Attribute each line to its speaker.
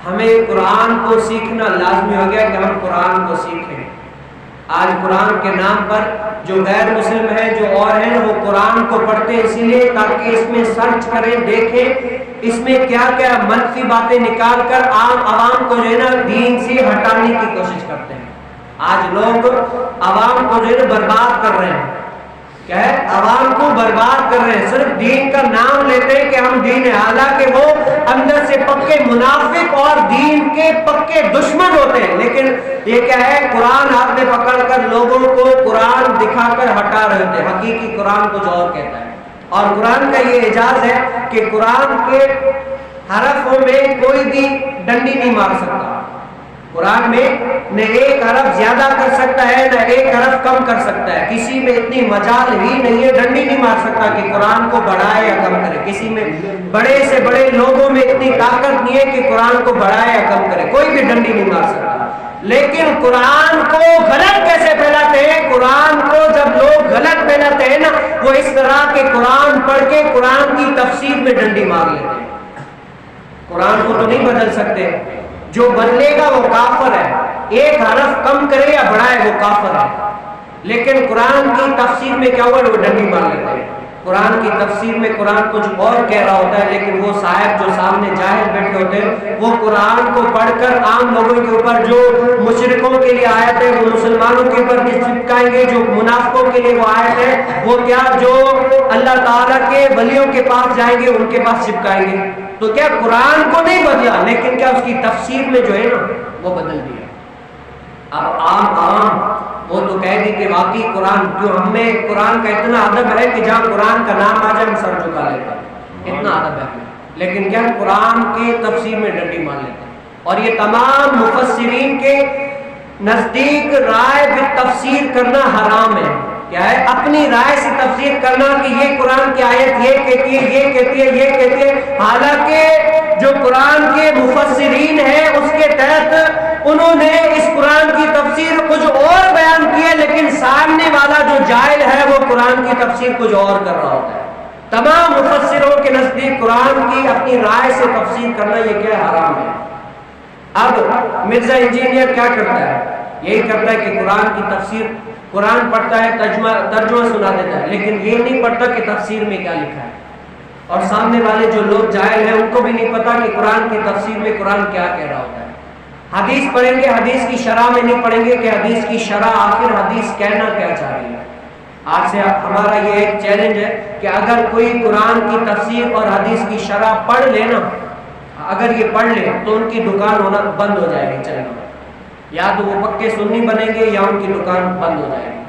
Speaker 1: ہمیں قرآن کو سیکھنا لازمی ہو گیا کہ ہم قرآن کو سیکھیں۔ آج قرآن کے نام پر جو غیر مسلم ہے، جو اور ہیں، وہ قرآن کو پڑھتے ہیں اسی لیے تاکہ اس میں سرچ کریں، دیکھیں اس میں کیا کیا منفی باتیں نکال کر عوام کو جو ہے نا دین سے ہٹانے کی کوشش کرتے ہیں۔ آج لوگ عوام کو جو ہے برباد کر رہے ہیں، کیا ہے، عوام کو برباد کر رہے ہیں، صرف دین کا نام لیتے ہیں کہ ہم دین ہے، حالانکہ وہ اندر سے پکے منافق اور دین کے پکے دشمن ہوتے ہیں۔ لیکن یہ کیا ہے، قرآن ہاتھ میں پکڑ کر لوگوں کو قرآن دکھا کر ہٹا رہے ہوتے ہیں، حقیقی قرآن کچھ اور کہتا ہے۔ اور قرآن کا یہ اعجاز ہے کہ قرآن کے حرفوں میں کوئی بھی ڈنڈی نہیں مار سکتا۔ قرآن میں نہ ایک حرف زیادہ کر سکتا ہے، نہ ایک حرف کم کر سکتا ہے، کسی میں اتنی مجال ہی نہیں ہے، ڈنڈی نہیں مار سکتا کہ قرآن کو بڑھائے یا کم کرے، کسی میں بڑے سے بڑے لوگوں میں اتنی طاقت نہیں ہے کہ قرآن کو بڑھائے یا کم کرے، کوئی بھی ڈنڈی نہیں مار سکتا۔ لیکن قرآن کو غلط کیسے پھیلاتے ہیں؟ قرآن کو جب لوگ غلط پھیلاتے ہیں نا، وہ اس طرح کے قرآن پڑھ کے قرآن کی تفسیر میں ڈنڈی مار لیتے ہیں۔ قرآن کو تو نہیں بدل سکتے، جو بدلے گا وہ کافر ہے، ایک حرف کم کرے یا بڑھائے وہ کافر ہے۔ لیکن قرآن کی تفسیر میں کیا ہوا، وہ ڈنڈی مار لیتے ہیں۔ قرآن کی تفسیر میں قرآن کچھ اور کہہ رہا ہوتا ہے، لیکن وہ صاحب جو سامنے جاہل بیٹھے ہوتے ہیں وہ قرآن کو پڑھ کر عام لوگوں کے اوپر جو مشرکوں کے لیے آیت ہے وہ مسلمانوں کے اوپر چپکائیں گے، جو منافقوں کے لیے وہ آیت ہے وہ کیا جو اللہ تعالیٰ کے ولیوں کے پاس جائیں گے ان کے پاس چپکائیں گے۔ تو کیا قرآن کو نہیں بدلا، لیکن کیا اس کی تفسیر میں جو ہے نا وہ بدل دیا۔ اب عام وہ تو کہہ دی کہ واقعی قرآن جو ہمیں قرآن کا اتنا ادب ہے کہ جہاں قرآن کا نام آ جائے ہم سر جھکا لیتے ہیں، اتنا ادب ہے، لیکن کیا قرآن کے تفسیر میں ڈنڈی مار لیتے ہیں۔ اور یہ تمام مفسرین کے نزدیک رائے بالتفسیر کرنا حرام ہے۔ کیا ہے؟ اپنی رائے سے تفسیر کرنا کہ یہ قرآن کی آیت یہ کہتی ہے، یہ کہتی ہے، یہ کہتی ہے، حالانکہ جو قرآن کے مفسرین ہیں اس کے تحت انہوں نے اس قرآن کی تفسیر کچھ اور بیان کی ہے، لیکن سامنے والا جو جاہل ہے وہ قرآن کی تفسیر کچھ اور کر رہا ہوتا ہے۔ تمام مفسروں کے نزدیک قرآن کی اپنی رائے سے تفسیر کرنا یہ کیا حرام ہے۔ اب مرزا انجینئر کیا کرتا ہے؟ یہی کرتا ہے کہ قرآن کی تفسیر قرآن پڑھتا ہے، ترجمہ سنا دیتا ہے، لیکن یہ نہیں پڑھتا کہ تفسیر میں کیا لکھا ہے۔ اور سامنے والے جو لوگ جاہل ہیں ان کو بھی نہیں پتا کہ قرآن کی تفسیر میں قرآن کیا کہہ رہا ہوتا ہے۔ حدیث پڑھیں گے، حدیث کی شرح میں نہیں پڑھیں گے کہ حدیث کی شرح آخر حدیث کہنا کیا چاہ رہی ہے۔ آج سے ہمارا یہ ایک چیلنج ہے کہ اگر کوئی قرآن کی تفسیر اور حدیث کی شرح پڑھ لے نا، اگر یہ پڑھ لے تو ان کی دکان ہونا بند ہو جائے گی چلنا، یا تو وہ پکے سنی بنیں گے یا ان کی دکان بند ہو جائے گی۔